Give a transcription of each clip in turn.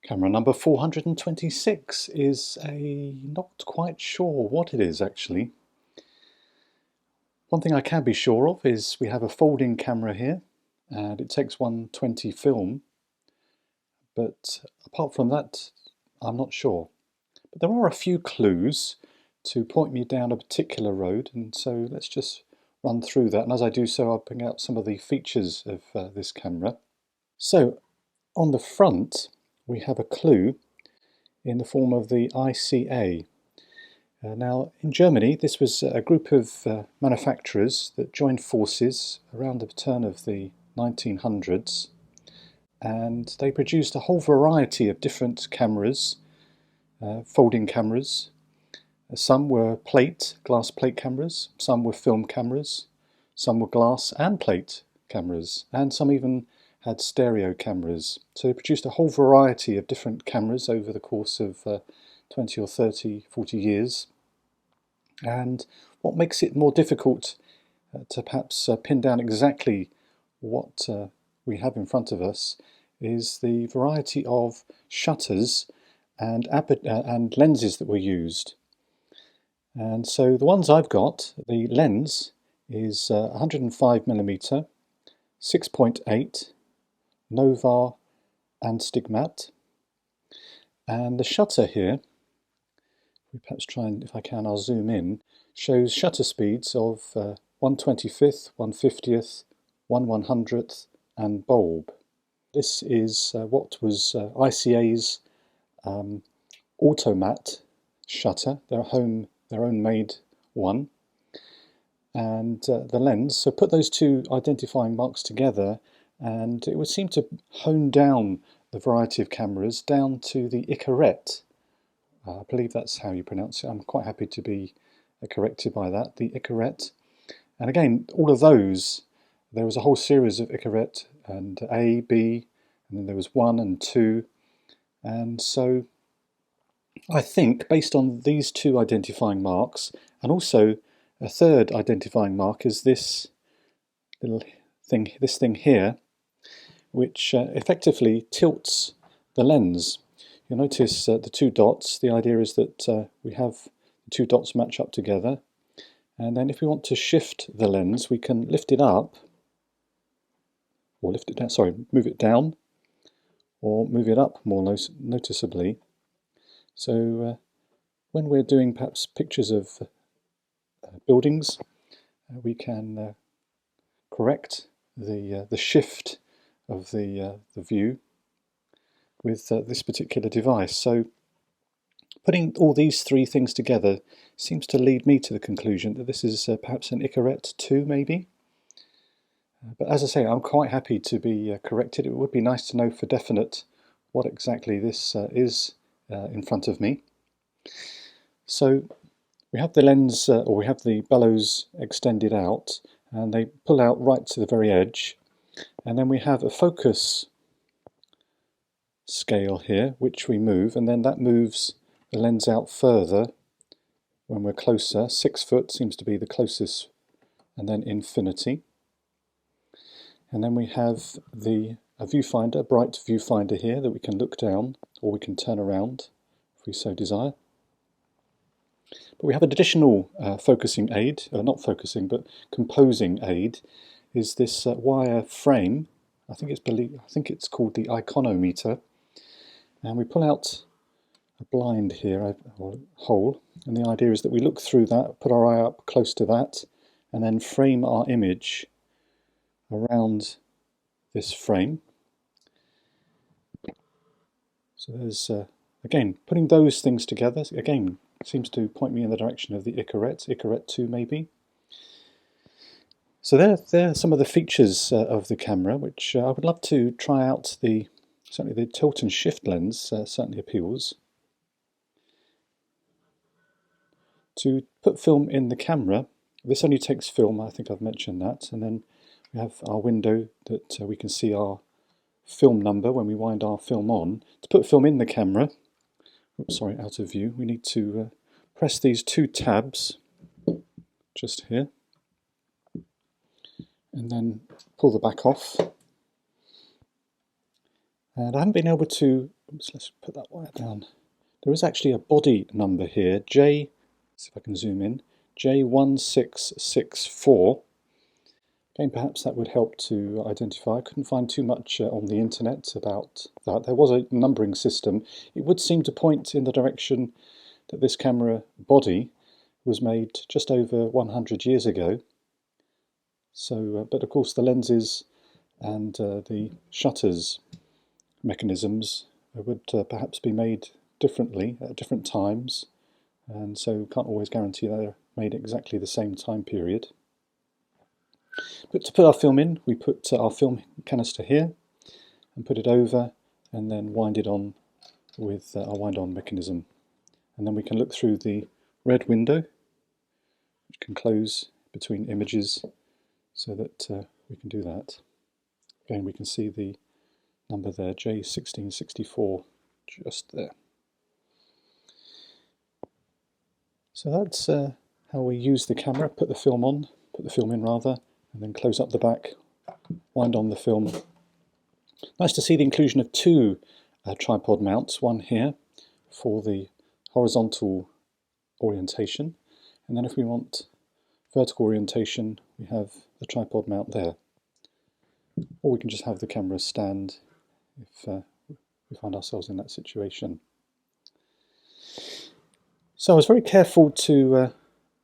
Camera number 426 is not quite sure what it is actually. One thing I can be sure of is we have a folding camera here and it takes 120 film, but apart from that I'm not sure. But there are a few clues to point me down a particular road, and so let's just run through that, and as I do so I'll bring out some of the features of this camera. So on the front we have a clue in the form of the ICA. Now, in Germany, this was a group of manufacturers that joined forces around the turn of the 1900s, and they produced a whole variety of different cameras, folding cameras. Some were glass plate cameras, some were film cameras, some were glass and plate cameras, and some even had stereo cameras. So they produced a whole variety of different cameras over the course of 20 or 30, 40 years. And what makes it more difficult to perhaps pin down exactly what we have in front of us is the variety of shutters and lenses that were used. And so the ones I've got, the lens is 105mm, 6.8, Nova and Stigmat. And the shutter here, we perhaps try and, if I can, I'll zoom in, shows shutter speeds of 1/25th, 1/50th, 1/100th and bulb. This is what was ICA's automat shutter, their own made one. And the lens, so put those two identifying marks together and it would seem to hone down the variety of cameras down to the Icaret. I believe that's how you pronounce it. I'm quite happy to be corrected by that, the Icaret. And again, all of those, there was a whole series of Icaret, and A, B, and then there was 1 and 2. And so I think, based on these two identifying marks, and also a third identifying mark is this little thing, here, which effectively tilts the lens. You'll notice the two dots. The idea is that we have the two dots match up together, and then if we want to shift the lens, we can lift it up, or lift it down, sorry, move it down, or move it up more noticeably. So when we're doing perhaps pictures of buildings, we can correct the shift of the view with this particular device. So putting all these three things together seems to lead me to the conclusion that this is perhaps an Icaret 2 maybe. But as I say, I'm quite happy to be corrected. It would be nice to know for definite what exactly this is in front of me. So we have the lens, or we have the bellows extended out, and they pull out right to the very edge. And then we have a focus scale here, which we move, and then that moves the lens out further when we're closer. 6 foot seems to be the closest, and then infinity. And then we have a viewfinder, a bright viewfinder here that we can look down, or we can turn around if we so desire. But we have an additional focusing aid, not focusing, but composing aid, is this wire frame. I think it's called the iconometer. And we pull out a blind here, or a hole, and the idea is that we look through that, put our eye up close to that, and then frame our image around this frame. So there's, again, putting those things together, again, seems to point me in the direction of the Icaret 2 maybe. So there are some of the features of the camera, which I would love to try out. Certainly the tilt and shift lens certainly appeals. To put film in the camera, this only takes film, I think I've mentioned that, and then we have our window that we can see our film number when we wind our film on. To put film in the camera, oops, sorry, out of view, we need to press these two tabs just here, and then pull the back off. And I haven't been able to, oops, let's put that wire down. There is actually a body number here, let's see if I can zoom in, J1664. Again, perhaps that would help to identify. I couldn't find too much on the internet about that. There was a numbering system. It would seem to point in the direction that this camera body was made just over 100 years ago. So, but of course the lenses and the shutters mechanisms would perhaps be made differently at different times, and so can't always guarantee they're made exactly the same time period. But to put our film in, we put our film canister here and put it over and then wind it on with our wind-on mechanism. And then we can look through the red window, which can close between images so that we can do that. Again, we can see the number there, J1664, just there. So that's how we use the camera, put the film in rather, and then close up the back, wind on the film. Nice to see the inclusion of two tripod mounts, one here for the horizontal orientation, and then if we want vertical orientation we have the tripod mount there. Or we can just have the camera stand if we find ourselves in that situation. So I was very careful to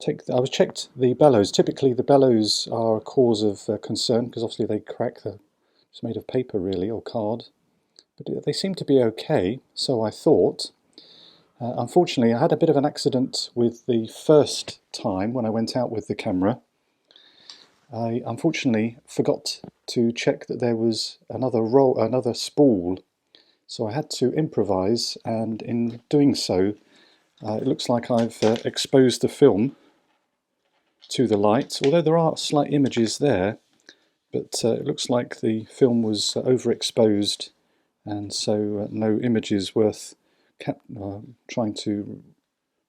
I checked the bellows. Typically the bellows are a cause of concern because obviously they crack. It's made of paper really, or card, but they seem to be okay, so I thought. Unfortunately I had a bit of an accident with the first time when I went out with the camera. I unfortunately forgot to check that there was another spool, so I had to improvise, and in doing so it looks like I've exposed the film to the light, although there are slight images there, but it looks like the film was overexposed, and so no images worth trying to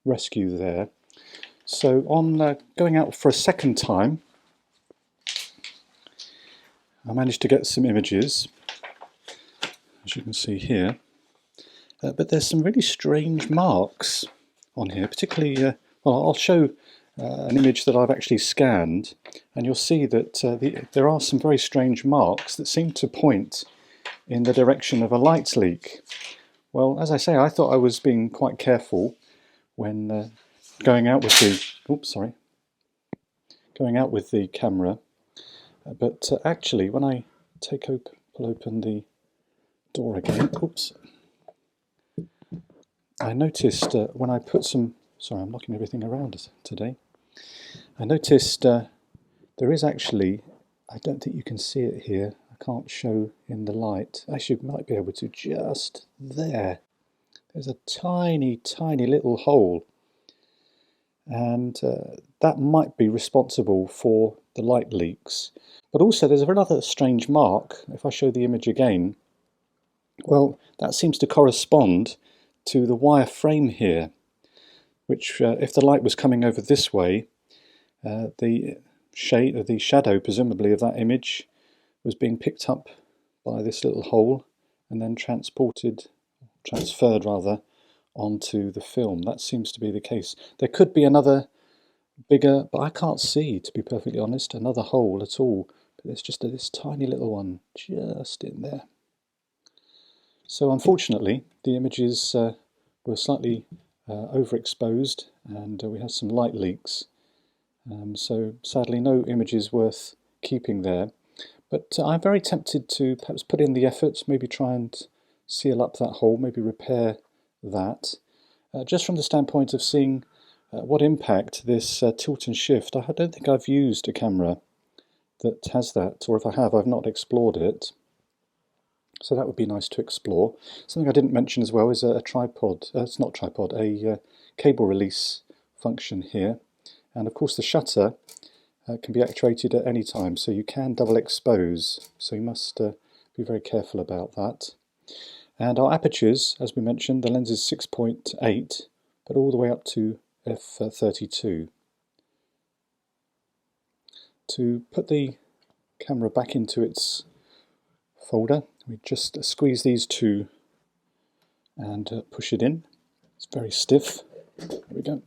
rescue there. So on going out for a second time, I managed to get some images, as you can see here, but there's some really strange marks on here, particularly, well, I'll show an image that I've actually scanned, and you'll see that there are some very strange marks that seem to point in the direction of a light leak. Well, as I say, I thought I was being quite careful when going out with the camera, but actually when I pull open the door again, I noticed when I put some, sorry, I'm knocking everything around today. I noticed there is actually, I don't think you can see it here, I can't show in the light, actually you might be able to just there. There's a tiny, tiny little hole, and that might be responsible for the light leaks. But also there's another strange mark, if I show the image again, well, that seems to correspond to the wire frame here, which if the light was coming over this way, the shadow presumably of that image was being picked up by this little hole and then transferred rather, onto the film. That seems to be the case. There could be another bigger, but I can't see, to be perfectly honest, another hole at all. But there's just this tiny little one just in there. So unfortunately the images were slightly overexposed, and we had some light leaks. So sadly no images worth keeping there. But I'm very tempted to perhaps put in the effort, maybe try and seal up that hole, maybe repair that, just from the standpoint of seeing what impact this tilt and shift. I don't think I've used a camera that has that, or if I have, I've not explored it. So that would be nice to explore. Something I didn't mention as well is a tripod, it's not tripod, a cable release function here. And of course the shutter can be actuated at any time, so you can double expose, so you must be very careful about that. And our apertures, as we mentioned, the lens is 6.8, but all the way up to f32. To put the camera back into its folder, We just squeeze these two and push it in. It's very stiff. There we go.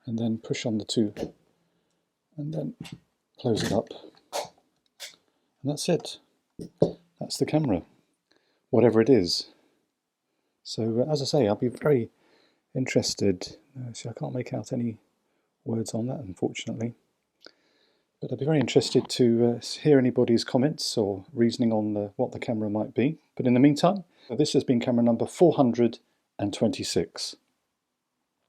And then push on the two and then close it up. And that's it. That's the camera, whatever it is. So as I say, I'll be very interested. See, I can't make out any words on that, unfortunately. But I'd be very interested to hear anybody's comments or reasoning on what the camera might be. But in the meantime, this has been camera number 426.